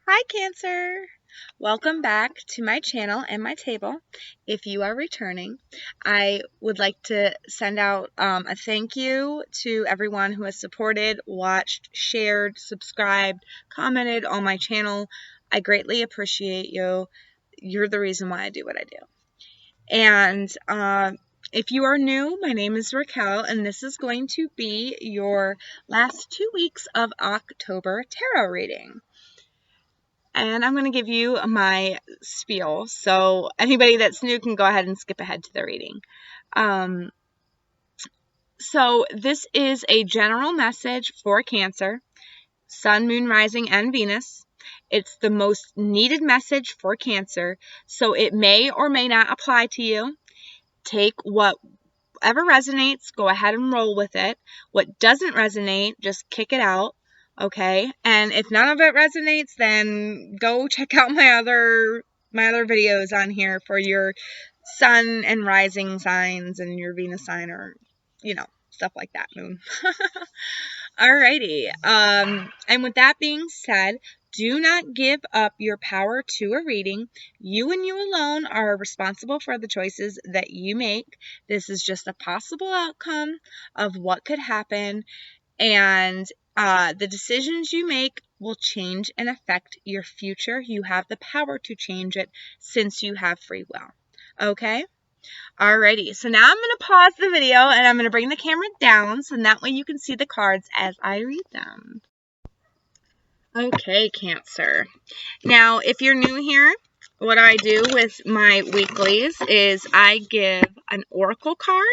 Hi Cancer! Welcome back to my channel and my table. If you are returning, I would like to send out a thank you to everyone who has supported, watched, shared, subscribed, commented on my channel. I greatly appreciate you. You're the reason why I do what I do. And if you are new, my name is Racquel, and this is going to be your last 2 weeks of October tarot reading. And I'm going to give you my spiel, so anybody that's new can go ahead and skip ahead to the reading. So this is a general message for Cancer, Sun, Moon, Rising, and Venus. It's the most needed message for Cancer, so it may or may not apply to you. Take whatever resonates, go ahead and roll with it. What doesn't resonate, just kick it out. Okay, and if none of it resonates, then go check out my other videos on here for your sun and rising signs and your Venus sign, or stuff like that, moon. Alrighty, and with that being said, do not give up your power to a reading. You and you alone are responsible for the choices that you make. This is just a possible outcome of what could happen, and the decisions you make will change and affect your future. You have the power to change it since you have free will. Okay? Alrighty, so now I'm going to pause the video and I'm going to bring the camera down so that way you can see the cards as I read them. Okay, Cancer. Now, if you're new here, what I do with my weeklies is I give an oracle card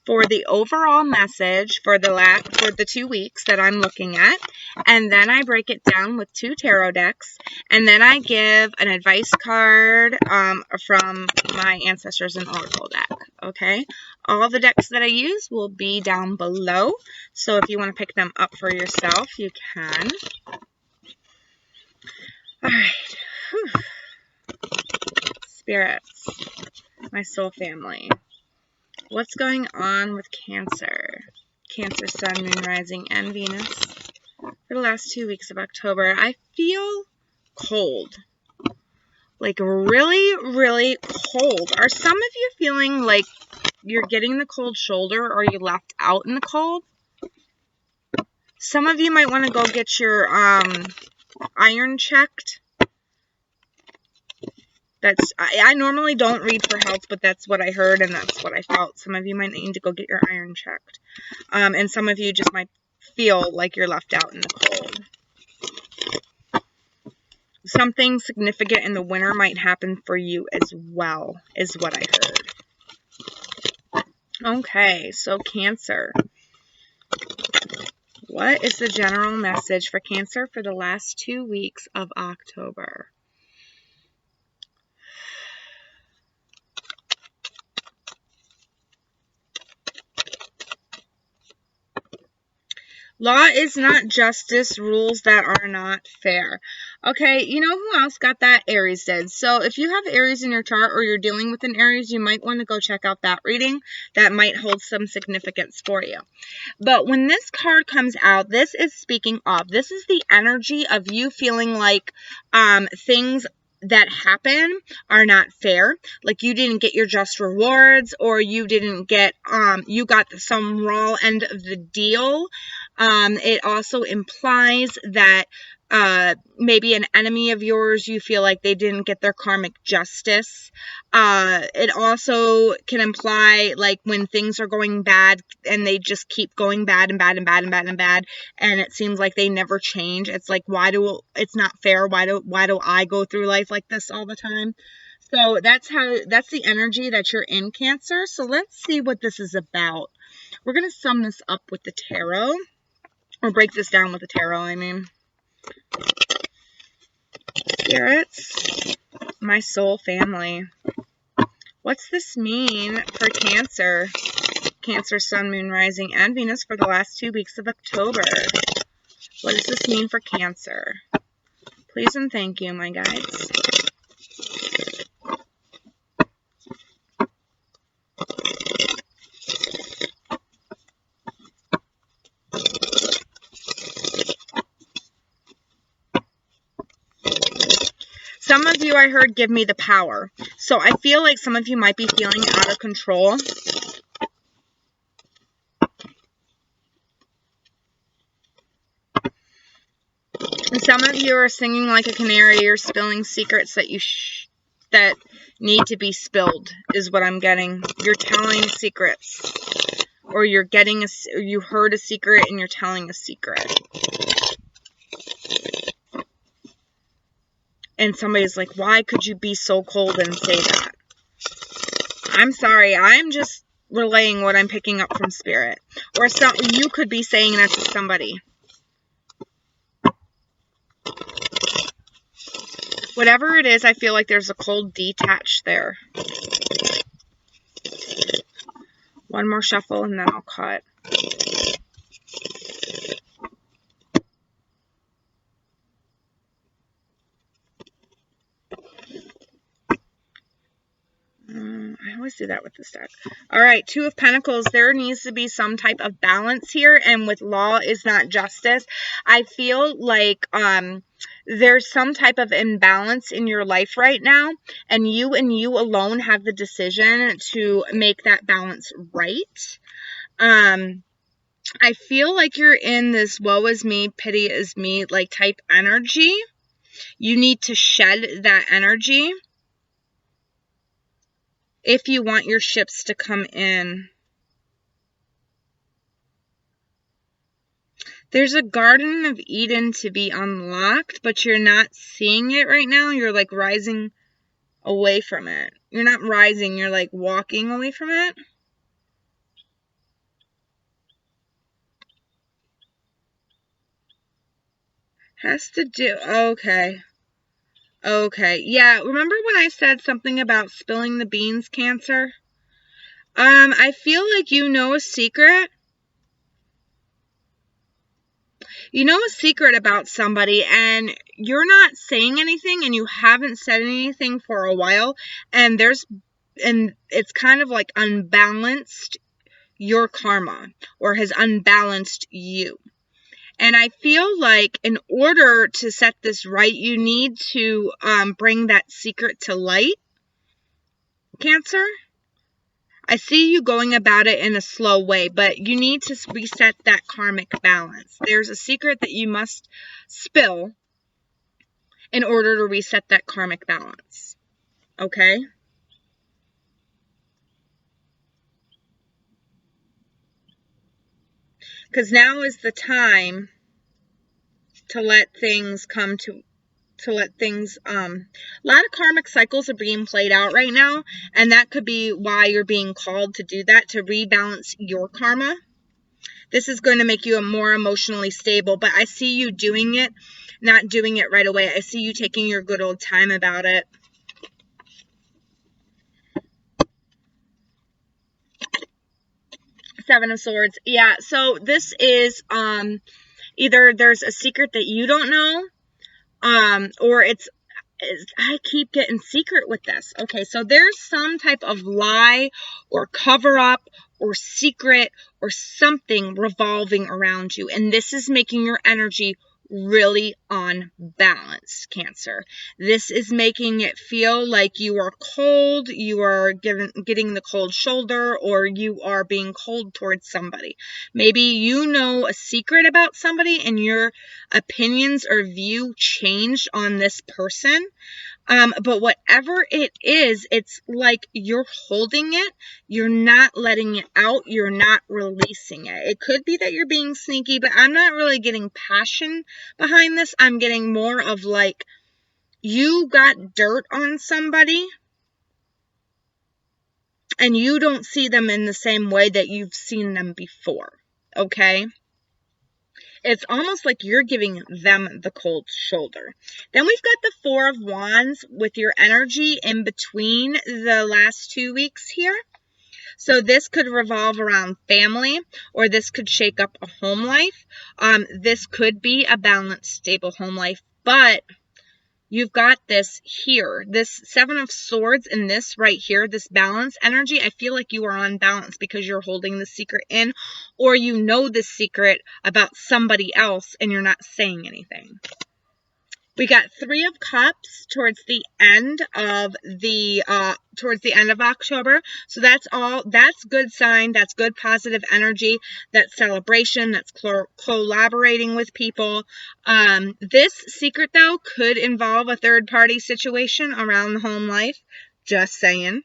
for the overall message for the 2 weeks that I'm looking at, and then I break it down with 2 tarot decks, and then I give an advice card from my Ancestors and Oracle deck. Okay, all the decks that I use will be down below, so if you want to pick them up for yourself, you can. All right, Spirits, my soul family. What's going on with Cancer? Cancer, Sun, Moon, Rising, and Venus for the last 2 weeks of October. I feel cold. Like really, really cold. Are some of you feeling like you're getting the cold shoulder or you left out in the cold? Some of you might want to go get your iron checked. I normally don't read for health, but that's what I heard and that's what I felt. Some of you might need to go get your iron checked. And some of you just might feel like you're left out in the cold. Something significant in the winter might happen for you as well, is what I heard. Okay, so Cancer. What is the general message for Cancer for the last 2 weeks of October? Law is not justice, rules that are not fair. Okay, you know who else got that? Aries did. So if you have Aries in your chart or you're dealing with an Aries, you might want to go check out that reading. That might hold some significance for you. But when this card comes out, this is speaking of, this is the energy of you feeling like things that happen are not fair, like you didn't get your just rewards, or you didn't get you got some raw end of the deal. It also implies that maybe an enemy of yours, you feel like they didn't get their karmic justice. It also can imply like when things are going bad and they just keep going bad and bad and bad and bad and bad, and it seems like they never change. It's like, it's not fair. Why do I go through life like this all the time? So that's the energy that you're in, Cancer. So let's see what this is about. We're going to sum this up with the tarot, or break this down with the tarot, I mean. Spirits, my soul family. What's this mean for Cancer? Cancer, Sun, Moon, Rising, and Venus for the last 2 weeks of October. What does this mean for Cancer? Please and thank you, my guides. Some of you I heard give me the power. So I feel like some of you might be feeling out of control. And some of you are singing like a canary. You're spilling secrets that that need to be spilled, is what I'm getting. You're telling secrets, or you heard a secret and you're telling a secret. And somebody's like, why could you be so cold and say that? I'm sorry. I'm just relaying what I'm picking up from Spirit. Or you could be saying that to somebody. Whatever it is, I feel like there's a cold detach there. One more shuffle and then I'll cut. I always do that with this deck. All right, Two of Pentacles. There needs to be some type of balance here, and with law is not justice. I feel like there's some type of imbalance in your life right now, and you alone have the decision to make that balance right. I feel like you're in this woe is me, pity is me, like type energy. You need to shed that energy if you want your ships to come in. There's a Garden of Eden to be unlocked, but you're not seeing it right now. You're like rising away from it. You're not rising, you're like walking away from it. Has to do, okay. Okay, yeah, remember when I said something about spilling the beans, Cancer? I feel like you know a secret. You know a secret about somebody and you're not saying anything and you haven't said anything for a while, and it's kind of like unbalanced your karma, or has unbalanced you. And I feel like in order to set this right, you need to bring that secret to light, Cancer. I see you going about it in a slow way, but you need to reset that karmic balance. There's a secret that you must spill in order to reset that karmic balance. Okay? Because now is the time to let things a lot of karmic cycles are being played out right now, and that could be why you're being called to do that, to rebalance your karma. This is going to make you more emotionally stable, but I see you doing it, not doing it right away. I see you taking your good old time about it. Seven of Swords. Yeah, so this is either there's a secret that you don't know, or I keep getting secret with this. Okay, so there's some type of lie or cover up or secret or something revolving around you, and this is making your energy really unbalanced, Cancer. This is making it feel like you are cold, you are getting the cold shoulder, or you are being cold towards somebody. Maybe you know a secret about somebody and your opinions or view changed on this person. But whatever it is, it's like you're holding it, you're not letting it out, you're not releasing it. It could be that you're being sneaky, but I'm not really getting passion behind this. I'm getting more of like, you got dirt on somebody, and you don't see them in the same way that you've seen them before, okay? It's almost like you're giving them the cold shoulder. Then we've got the Four of Wands with your energy in between the last 2 weeks here. So this could revolve around family, or this could shake up a home life. This could be a balanced, stable home life, but you've got this here, this Seven of Swords, and this right here, this balance energy. I feel like you are unbalanced because you're holding the secret in, or you know the secret about somebody else and you're not saying anything. We got 3 of Cups towards the end of October. So that's good sign. That's good positive energy. That's celebration. That's collaborating with people. This secret, though, could involve a third party situation around the home life. Just saying.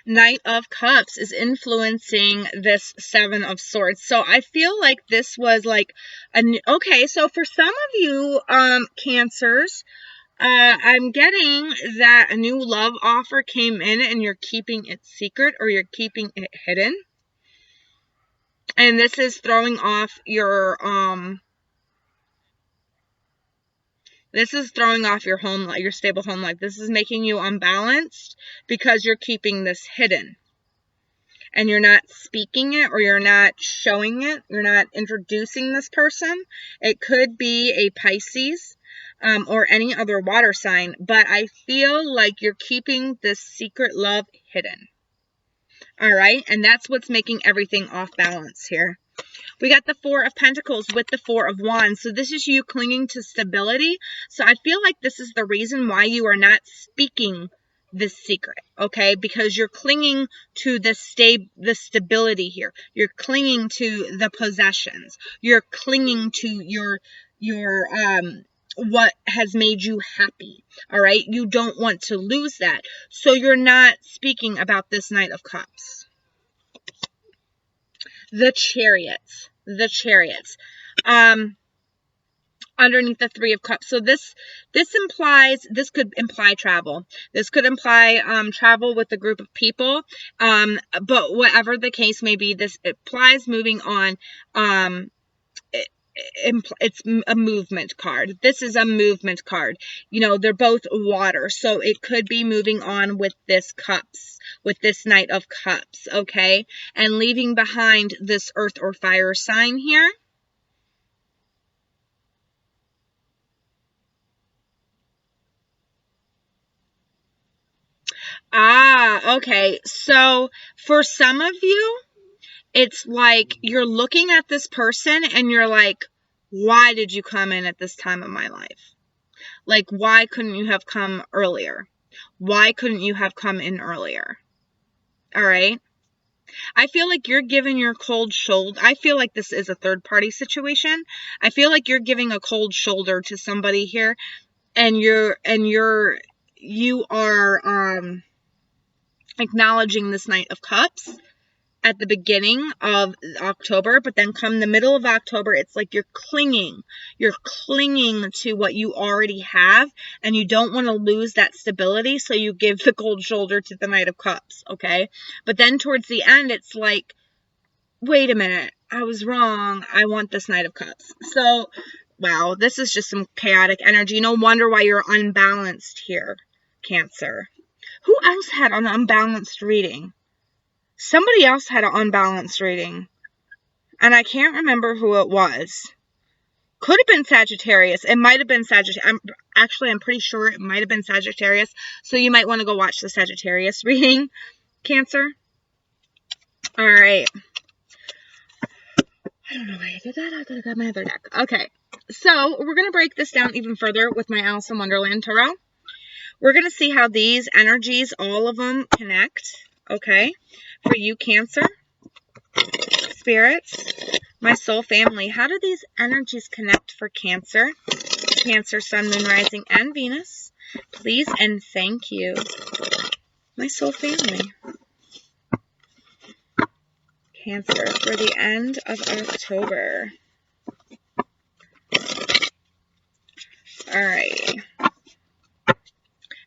Knight of Cups is influencing this 7 of Swords. So I feel like this was like okay, so for some of you Cancers, I'm getting that a new love offer came in and you're keeping it secret or you're keeping it hidden. And this is throwing off your home life, your stable home life. This is making you unbalanced because you're keeping this hidden. And you're not speaking it or you're not showing it. You're not introducing this person. It could be a Pisces or any other water sign. But I feel like you're keeping this secret love hidden. All right. And that's what's making everything off balance here. We got the 4 of Pentacles with the 4 of Wands. So this is you clinging to stability. So I feel like this is the reason why you are not speaking this secret, okay? Because you're clinging to the stability here. You're clinging to the possessions. You're clinging to your what has made you happy, all right? You don't want to lose that. So you're not speaking about this Knight of Cups. The Chariots. Underneath the 3 of Cups. So this could imply travel. This could imply travel with a group of people. But whatever the case may be, this implies moving on. It's a movement card. This is a movement card. You know, they're both water. So it could be moving on with this Cups, with this Knight of Cups, okay? And leaving behind this earth or fire sign here. Okay. So for some of you, it's like you're looking at this person and you're like, why did you come in at this time of my life? Like, why couldn't you have come earlier? Why couldn't you have come in earlier? All right. I feel like you're giving your cold shoulder. I feel like this is a third party situation. I feel like you're giving a cold shoulder to somebody here and you are acknowledging this Knight of Cups at the beginning of October, but then come the middle of October, it's like you're clinging to what you already have, and you don't want to lose that stability, so you give the cold shoulder to the Knight of Cups, okay? But then towards the end, it's like, wait a minute, I was wrong, I want this Knight of Cups. So, wow, this is just some chaotic energy. No wonder why you're unbalanced here, Cancer. Who else had an unbalanced reading? Somebody else had an unbalanced reading. And I can't remember who it was. Could have been Sagittarius. It might have been Sagittarius. I'm pretty sure it might have been Sagittarius. So you might want to go watch the Sagittarius reading, Cancer. All right. I don't know why I did that. I thought I got my other deck. Okay. So we're going to break this down even further with my Alice in Wonderland Tarot. We're going to see how these energies, all of them, connect. Okay. For you, Cancer, spirits, my soul family, how do these energies connect for Cancer? Cancer, Sun, Moon, Rising, and Venus. Please and thank you, my soul family. Cancer, for the end of October. Alright.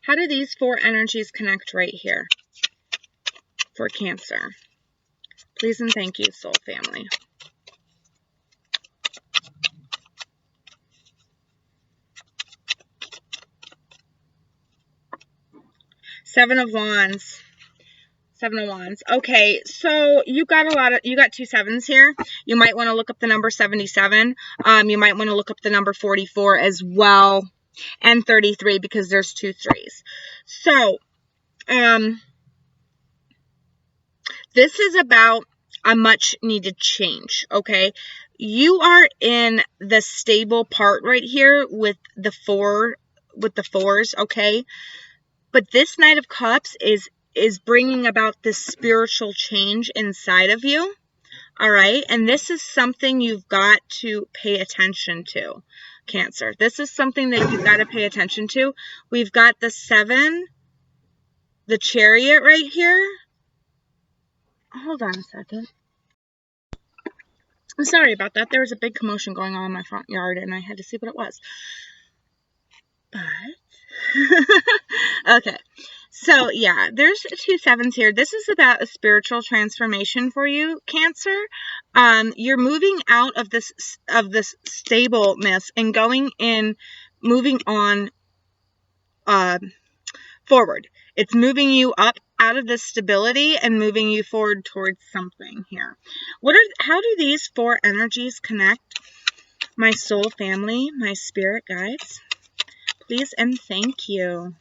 How do these 4 energies connect right here? For Cancer. Please and thank you, soul family. Seven of Wands. Okay, so you got 2 7s here. You might want to look up the number 77. You might want to look up the number 44 as well. And 33 because there's 2 3s. So, this is about a much needed change, okay? you are in the stable part right here with the fours, okay? But this Knight of Cups is bringing about this spiritual change inside of you, all right? And this is something you've got to pay attention to, Cancer. This is something that you've got to pay attention to. We've got the 7, the Chariot right here. Hold on a second. I'm sorry about that. There was a big commotion going on in my front yard, and I had to see what it was. But, okay. So, yeah, there's 2 7s here. This is about a spiritual transformation for you, Cancer. You're moving out of this stableness and moving on forward. It's moving you up out of this stability and moving you forward towards something here. How do these 4 energies connect? My soul family, my spirit guides, please and thank you.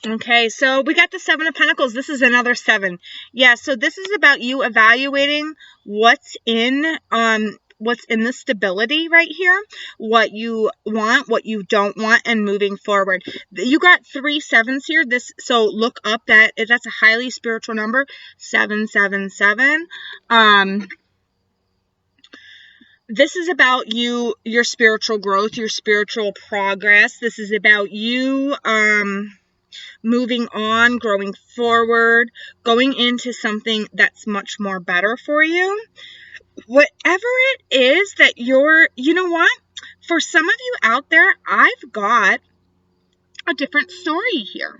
Okay, so we got the 7 of Pentacles. This is another 7. Yeah, so this is about you evaluating what's in the stability right here, what you want, what you don't want, and moving forward. You got 3 7s here. So look up that's a highly spiritual number, 777. This is about your spiritual growth, your spiritual progress. This is about you moving on, growing forward, going into something that's much more better for you. Whatever it is that you know what? For some of you out there, I've got a different story here.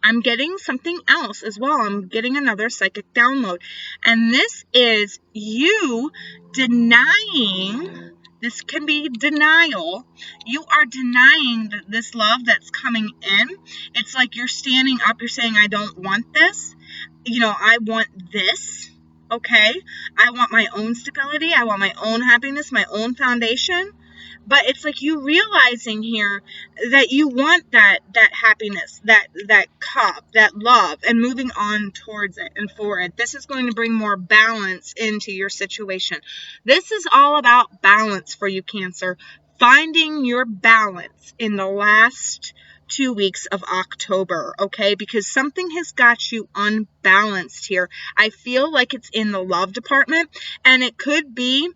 I'm getting something else as well. I'm getting another psychic download. And this is you denying. This can be denial. You are denying this love that's coming in. It's like you're standing up. You're saying, I don't want this. I want this. Okay? I want my own stability. I want my own happiness, my own foundation. But it's like you realizing here that you want that happiness, that cup, that love, and moving on towards it and for it. This is going to bring more balance into your situation. This is all about balance for you, Cancer. Finding your balance in the last 2 weeks of October, okay? Because something has got you unbalanced here. I feel like it's in the love department, and it could be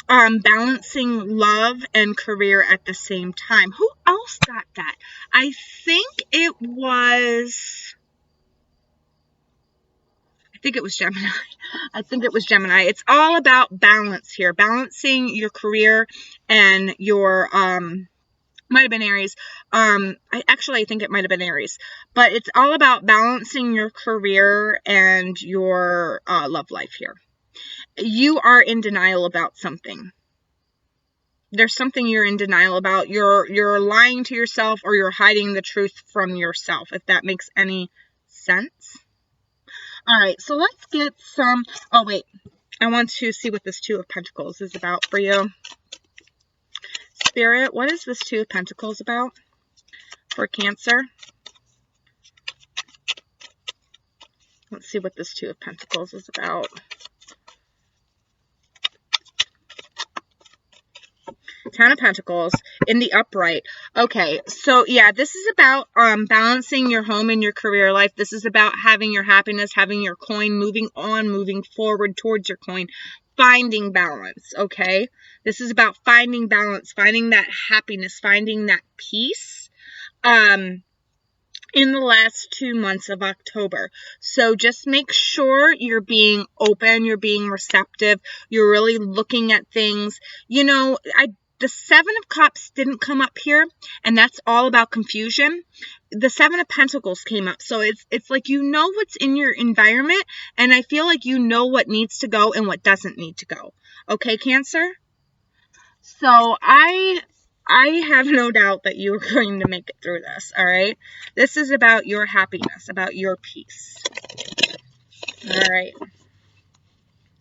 balancing love and career at the same time. Who else got that? I think it was Gemini. I think it was Gemini. It's all about balance here. Balancing your career and your, might have been Aries. I think it might have been Aries. But it's all about balancing your career and your love life here. You are in denial about something. There's something you're in denial about. You're lying to yourself, or you're hiding the truth from yourself, if that makes any sense. All right, so let's get some... Oh, wait. I want to see what this 2 of Pentacles is about for you. Spirit, what is this 2 of Pentacles about for Cancer? Let's see what this 2 of Pentacles is about. 10 of Pentacles in the upright. Okay, so yeah, this is about balancing your home and your career life. This is about having your happiness, having your coin, moving on, moving forward towards your coin, finding balance, okay? This is about finding balance, finding that happiness, finding that peace in the last 2 months of October. So just make sure you're being open, you're being receptive, you're really looking at things. The 7 of Cups didn't come up here, and that's all about confusion. The 7 of Pentacles came up, so it's like you know what's in your environment, and I feel like you know what needs to go and what doesn't need to go. Okay, Cancer? So I have no doubt that you are going to make it through this, all right? This is about your happiness, about your peace. All right.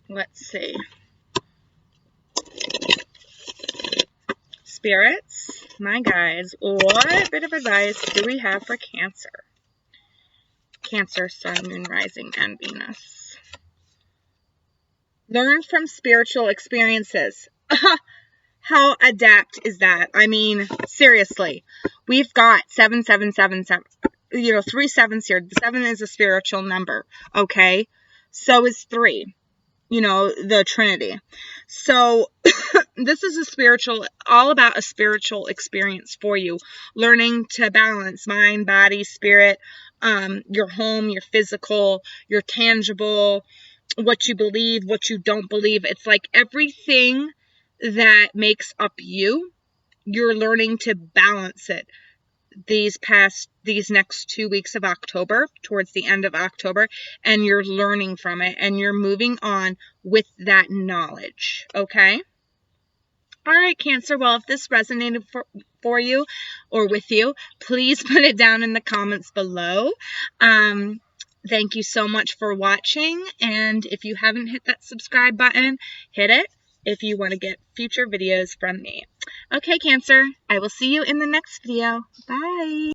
Let's see. Spirits, my guides, what bit of advice do we have for Cancer? Cancer, Sun, Moon, Rising, and Venus. Learn from spiritual experiences. How adept is that? I mean, seriously. We've got 7777. 3 sevens here. The 7 is a spiritual number. Okay? So is 3. The Trinity. So this is all about a spiritual experience for you. Learning to balance mind, body, spirit, your home, your physical, your tangible, what you believe, what you don't believe. It's like everything that makes up you, you're learning to balance it these next 2 weeks of October, towards the end of October, and you're learning from it and you're moving on with that knowledge. Okay? All right, Cancer. Well, if this resonated for you or with you, please put it down in the comments below. Thank you so much for watching, and if you haven't hit that subscribe button, hit it if you want to get future videos from me. Okay, Cancer, I will see you in the next video. Bye!